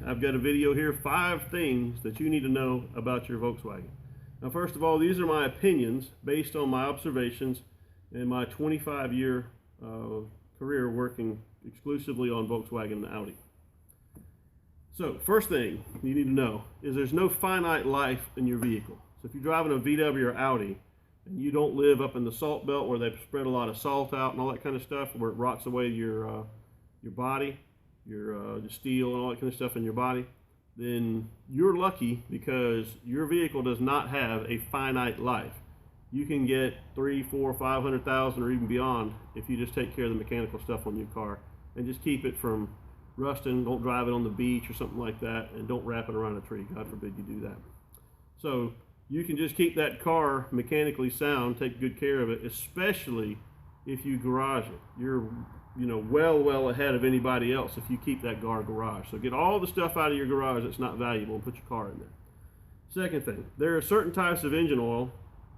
I've got a video here, 5 things that you need to know about your Volkswagen. Now, first of all, these are my opinions based on my observations and my 25-year career working exclusively on Volkswagen and Audi. So, first thing you need to know is there's no finite life in your vehicle. So if you're driving a VW or Audi and you don't live up in the salt belt where they've spread a lot of salt out and all that kind of stuff, where it rots away your body, your steel and all that kind of stuff in your body, then you're lucky because your vehicle does not have a finite life. You can get 3, 4, 500,000 or even beyond if you just take care of the mechanical stuff on your car and just keep it from rusting. Don't drive it on the beach or something like that, and don't wrap it around a tree. God forbid you do that. So you can just keep that car mechanically sound, take good care of it, especially if you garage it. You're well ahead of anybody else if you keep that car garage. So get all the stuff out of your garage that's not valuable and put your car in there. Second thing, there are certain types of engine oil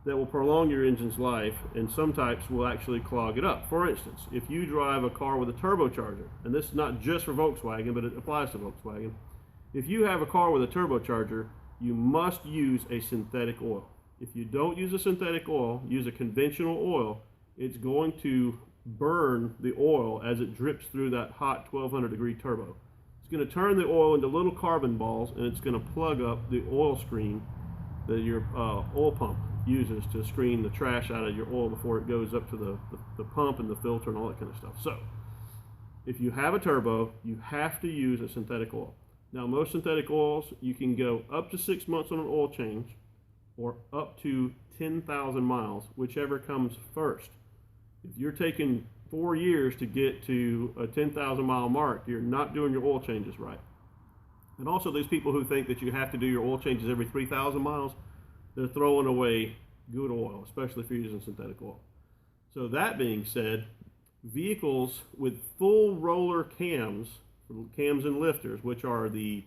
that will prolong your engine's life, and some types will actually clog it up. For instance, if you drive a car with a turbocharger, and this is not just for Volkswagen, but it applies to Volkswagen. If you have a car with a turbocharger, you must use a synthetic oil. If you don't use a synthetic oil, use a conventional oil, it's going to burn the oil as it drips through that hot 1200 degree turbo. It's going to turn the oil into little carbon balls, and it's going to plug up the oil screen that your oil pump uses to screen the trash out of your oil before it goes up to the pump and the filter and all that kind of stuff. So if you have a turbo, you have to use a synthetic oil. Now, most synthetic oils, you can go up to 6 months on an oil change or up to 10,000 miles, whichever comes first. If you're taking 4 years to get to a 10,000 mile mark, you're not doing your oil changes right. And also, there's people who think that you have to do your oil changes every 3,000 miles. They're throwing away good oil, especially if you're using synthetic oil. So that being said, vehicles with full roller cams and lifters, which are the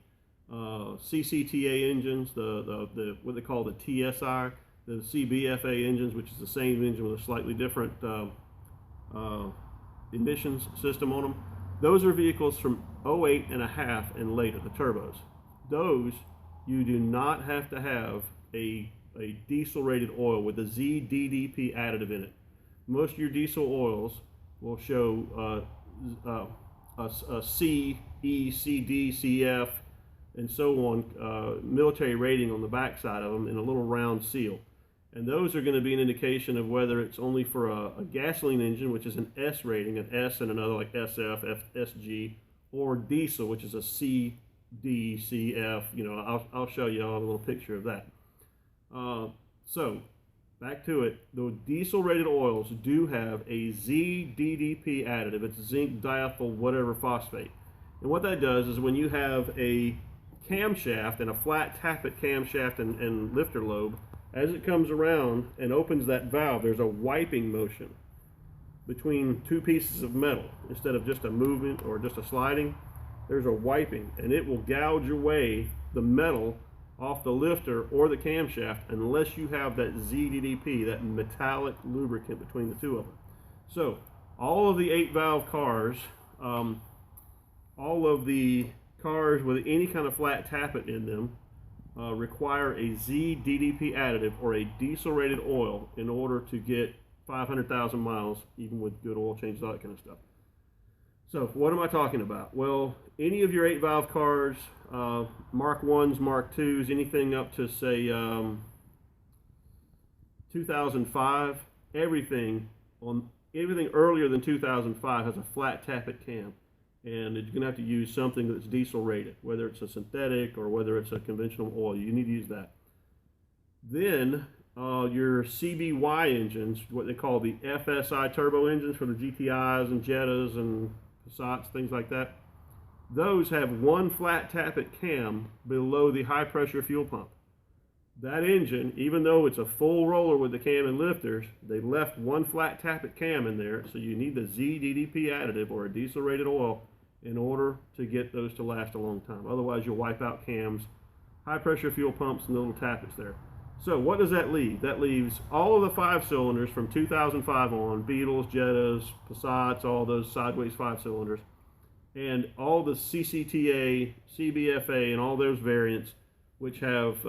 CCTA engines, the what they call the TSI, the CBFA engines, which is the same engine with a slightly different emissions system on them. Those are vehicles from 08 and a half and later, the turbos. Those, you do not have to have a diesel rated oil with a ZDDP additive in it. Most of your diesel oils will show a C, E, CD, CF, and so on, military rating on the back side of them in a little round seal. And those are going to be an indication of whether it's only for a gasoline engine, which is an S rating, an S and another like SF, SG, or diesel, which is a C, D, CF. I'll show you all a little picture of that. So back to it, the diesel rated oils do have a ZDDP additive. It's zinc diethyl whatever phosphate. And what that does is when you have a camshaft and a flat tappet camshaft and lifter lobe, as it comes around and opens that valve, there's a wiping motion between two pieces of metal. Instead of just a movement or just a sliding, there's a wiping, and it will gouge away the metal off the lifter or the camshaft unless you have that ZDDP, that metallic lubricant between the two of them. So all of the 8-valve cars, all of the cars with any kind of flat tappet in them require a ZDDP additive or a diesel rated oil in order to get 500,000 miles, even with good oil changes, all that kind of stuff. So what am I talking about? Well, any of your 8-valve cars, Mark 1s, Mark 2s, anything up to say 2005, everything earlier than 2005 has a flat tappet cam, and you're going to have to use something that's diesel rated, whether it's a synthetic or whether it's a conventional oil. You need to use that. Then your CBY engines, what they call the FSI turbo engines for the GTIs and Jettas and Passats, things like that, those have one flat tappet cam below the high pressure fuel pump. That engine, even though it's a full roller with the cam and lifters, they left one flat tappet cam in there, so you need the ZDDP additive or a diesel rated oil in order to get those to last a long time. Otherwise you'll wipe out cams, high pressure fuel pumps, and the little tappets there. So what does that leave? That leaves all of the 5-cylinders from 2005 on, Beetles, Jettas, Passats, all those sideways 5-cylinders, and all the CCTA, CBFA, and all those variants, which have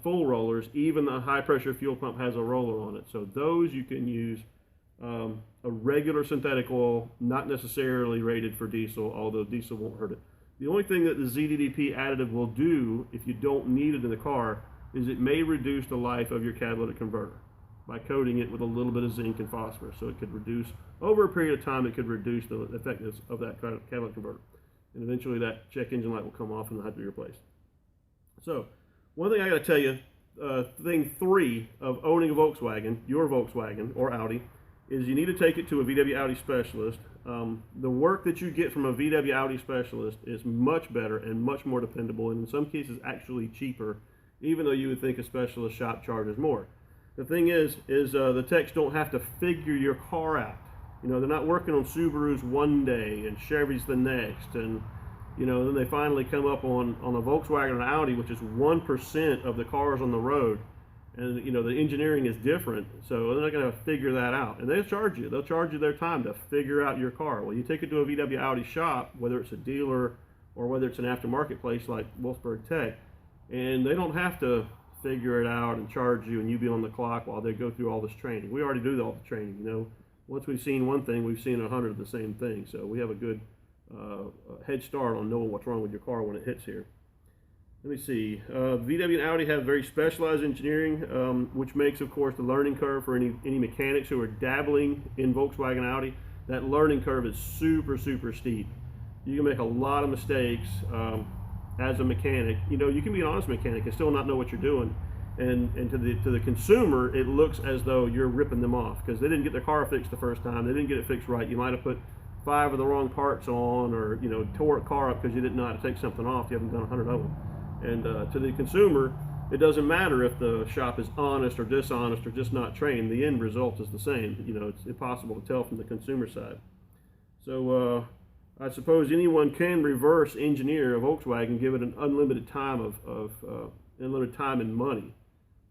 full rollers. Even the high pressure fuel pump has a roller on it. So those you can use a regular synthetic oil, not necessarily rated for diesel, although diesel won't hurt it. The only thing that the ZDDP additive will do, if you don't need it in the car, is it may reduce the life of your catalytic converter by coating it with a little bit of zinc and phosphorus. So it could reduce, over a period of time, it could reduce the effectiveness of that catalytic converter. And eventually that check engine light will come off and have to be replaced. So one thing I got to tell you, thing 3 of owning a Volkswagen, your Volkswagen or Audi, is you need to take it to a VW Audi specialist. The work that you get from a VW Audi specialist is much better and much more dependable, and in some cases actually cheaper, even though you would think a specialist shop charges more. The thing is the techs don't have to figure your car out. You know, they're not working on Subarus one day and Chevys the next, and you know, then they finally come up on a Volkswagen or an Audi, which is 1% of the cars on the road. And you know, the engineering is different, so they're not going to figure that out. And they'll charge you. They'll charge you their time to figure out your car. Well, you take it to a VW Audi shop, whether it's a dealer or whether it's an aftermarket place like Wolfsburg Tech, and they don't have to figure it out and charge you and you be on the clock while they go through all this training. We already do all the training. You know, once we've seen one thing, we've seen 100 of the same thing. So we have a good head start on knowing what's wrong with your car when it hits here. Let me see. VW and Audi have very specialized engineering, which makes, of course, the learning curve for any mechanics who are dabbling in Volkswagen Audi. That learning curve is super, super steep. You can make a lot of mistakes as a mechanic. You know, you can be an honest mechanic and still not know what you're doing. And to the consumer, it looks as though you're ripping them off because they didn't get their car fixed the first time. They didn't get it fixed right. You might have put 5 of the wrong parts on, or you know, tore a car up because you didn't know how to take something off. You haven't done 100 of them. And to the consumer, it doesn't matter if the shop is honest or dishonest or just not trained. The end result is the same. You know, it's impossible to tell from the consumer side. So I suppose anyone can reverse engineer a Volkswagen, give it an unlimited time unlimited time and money.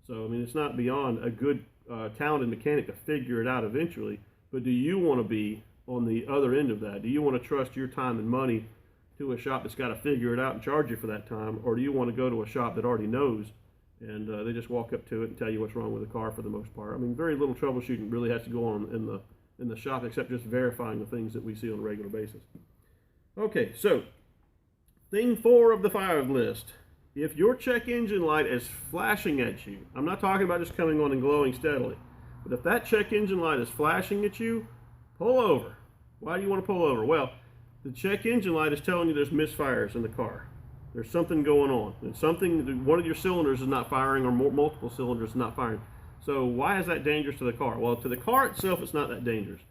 So I mean, it's not beyond a good talented mechanic to figure it out eventually. But do you want to be on the other end of that? Do you want to trust your time and money to a shop that's got to figure it out and charge you for that time, or do you want to go to a shop that already knows and they just walk up to it and tell you what's wrong with the car for the most part? I mean, very little troubleshooting really has to go on in the shop except just verifying the things that we see on a regular basis. Okay, so thing 4 of the 5 list. If your check engine light is flashing at you, I'm not talking about just coming on and glowing steadily, but if that check engine light is flashing at you, pull over. Why do you want to pull over? Well, the check engine light is telling you there's misfires in the car. There's something going on. And one of your cylinders is not firing, or multiple cylinders is not firing. So why is that dangerous to the car? Well, to the car itself, it's not that dangerous.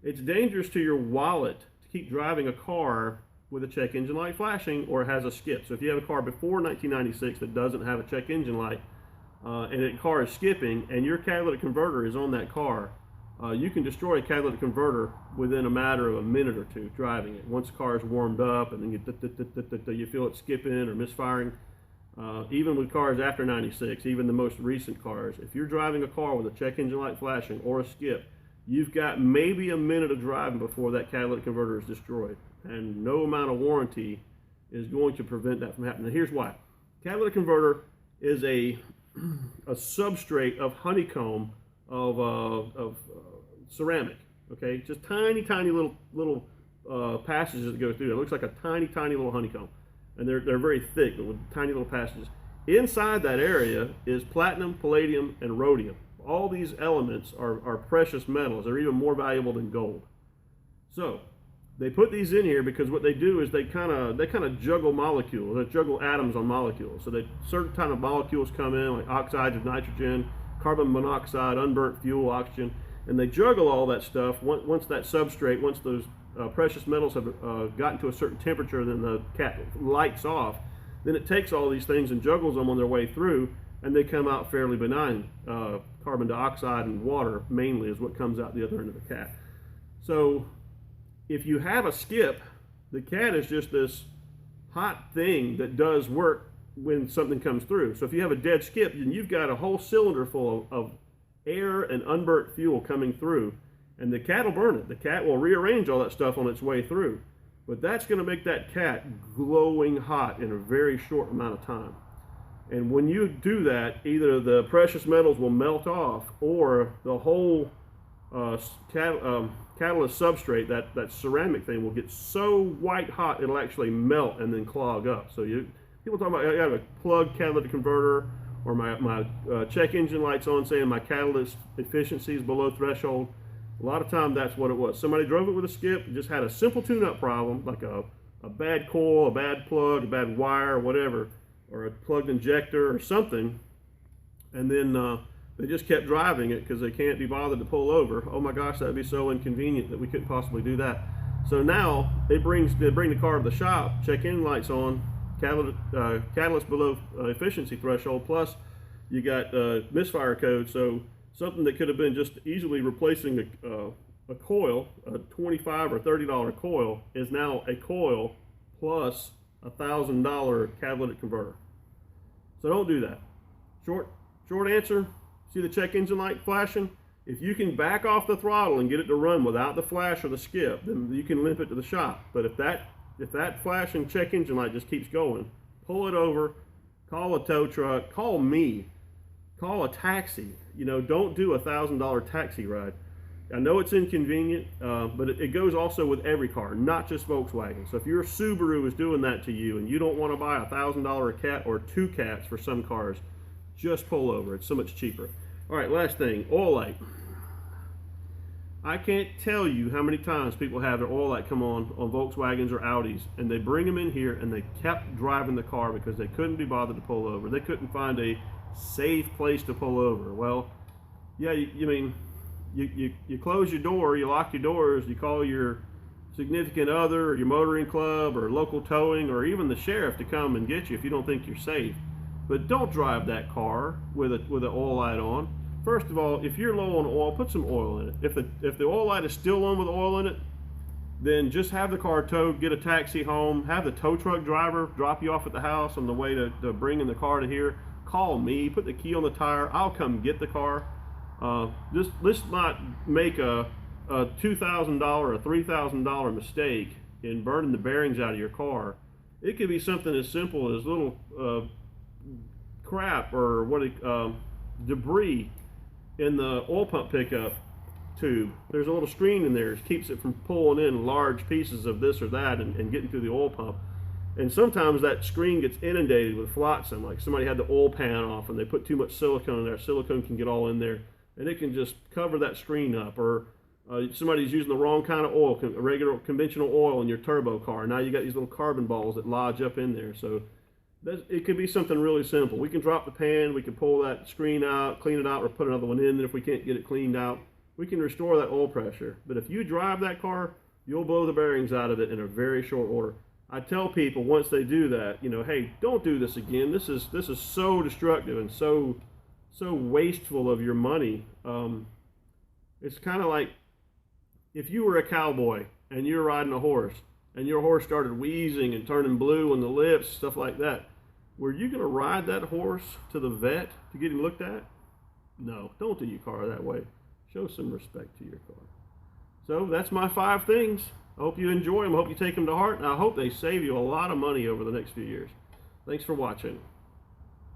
It's dangerous to your wallet to keep driving a car with a check engine light flashing or has a skip. So if you have a car before 1996 that doesn't have a check engine light and the car is skipping and your catalytic converter is on that car, you can destroy a catalytic converter within a matter of a minute or two driving it. Once the car is warmed up and then you feel it skipping or misfiring. Even with cars after 96, even the most recent cars, if you're driving a car with a check engine light flashing or a skip, you've got maybe a minute of driving before that catalytic converter is destroyed. And no amount of warranty is going to prevent that from happening. Now here's why. Catalytic converter is a substrate of honeycomb of ceramic. Okay, just tiny little passages that go through. It looks like a tiny little honeycomb, and they're very thick, but with tiny little passages. Inside that area is platinum, palladium, and rhodium. All these elements are precious metals. They're even more valuable than gold. So they put these in here because what they do is they kind of juggle molecules. They juggle atoms on molecules. So that certain kind of molecules come in, like oxides of nitrogen, carbon monoxide, unburnt fuel, oxygen, and they juggle all that stuff. Once that substrate, once those precious metals have gotten to a certain temperature, then the cat lights off. Then it takes all these things and juggles them on their way through, and they come out fairly benign. Carbon dioxide and water mainly is what comes out the other end of the cat. So if you have a skip, the cat is just this hot thing that does work when something comes through. So if you have a dead skip, then you've got a whole cylinder full of air and unburnt fuel coming through, and the cat will burn it. The cat will rearrange all that stuff on its way through. But that's going to make that cat glowing hot in a very short amount of time. And when you do that, either the precious metals will melt off, or the whole catalyst substrate, that ceramic thing, will get so white hot it'll actually melt and then clog up. So people talk about, I have a plug catalytic converter, or my check engine light's on saying my catalyst efficiency is below threshold. A lot of time that's what it was. Somebody drove it with a skip, just had a simple tune-up problem, like a bad coil, a bad plug, a bad wire, whatever, or a plugged injector or something, and then they just kept driving it because they can't be bothered to pull over. Oh my gosh, that would be so inconvenient that we couldn't possibly do that. So now they bring the car to the shop, check engine lights on, catalyst below efficiency threshold, plus you got misfire code. So something that could have been just easily replacing a coil, a $25 or $30 coil, is now a coil plus $1,000 catalytic converter. So don't do that. Short answer, see the check engine light flashing? If you can back off the throttle and get it to run without the flash or the skip, then you can limp it to the shop. But if that flashing check engine light just keeps going, pull it over, call a tow truck, call me, call a taxi. Don't do a $1,000 taxi ride. I know it's inconvenient, but it goes also with every car, not just Volkswagen. So if your Subaru is doing that to you and you don't want to buy a $1,000 cat or 2 cats for some cars, just pull over. It's so much cheaper. All right, last thing, oil light. I can't tell you how many times people have their oil light come on Volkswagens or Audis, and they bring them in here and they kept driving the car because they couldn't be bothered to pull over. They couldn't find a safe place to pull over. Well, yeah, you close your door, you lock your doors, you call your significant other or your motoring club or local towing or even the sheriff to come and get you if you don't think you're safe. But don't drive that car with an oil light on. First of all, if you're low on oil, put some oil in it. If the oil light is still on with oil in it, then just have the car towed, get a taxi home, have the tow truck driver drop you off at the house on the way to bringing the car to here. Call me, put the key on the tire, I'll come get the car. Let's not make a $2,000 or $3,000 mistake in burning the bearings out of your car. It could be something as simple as little crap or debris in the oil pump pickup tube. There's a little screen in there that keeps it from pulling in large pieces of this or that and getting through the oil pump. And sometimes that screen gets inundated with flotsam, like somebody had the oil pan off and they put too much silicone in there. Silicone can get all in there and it can just cover that screen up. Or somebody's using the wrong kind of oil, a regular conventional oil in your turbo car. Now you got these little carbon balls that lodge up in there. So it could be something really simple. We can drop the pan, we can pull that screen out, clean it out, or put another one in. And if we can't get it cleaned out, we can restore that oil pressure. But if you drive that car, you'll blow the bearings out of it in a very short order. I tell people once they do that, hey, don't do this again. This is so destructive and so wasteful of your money. It's kind of like if you were a cowboy and you're riding a horse and your horse started wheezing and turning blue on the lips, stuff like that. Were you going to ride that horse to the vet to get him looked at? No, don't do your car that way. Show some respect to your car. So that's my 5 things. I hope you enjoy them. I hope you take them to heart, and I hope they save you a lot of money over the next few years. Thanks for watching.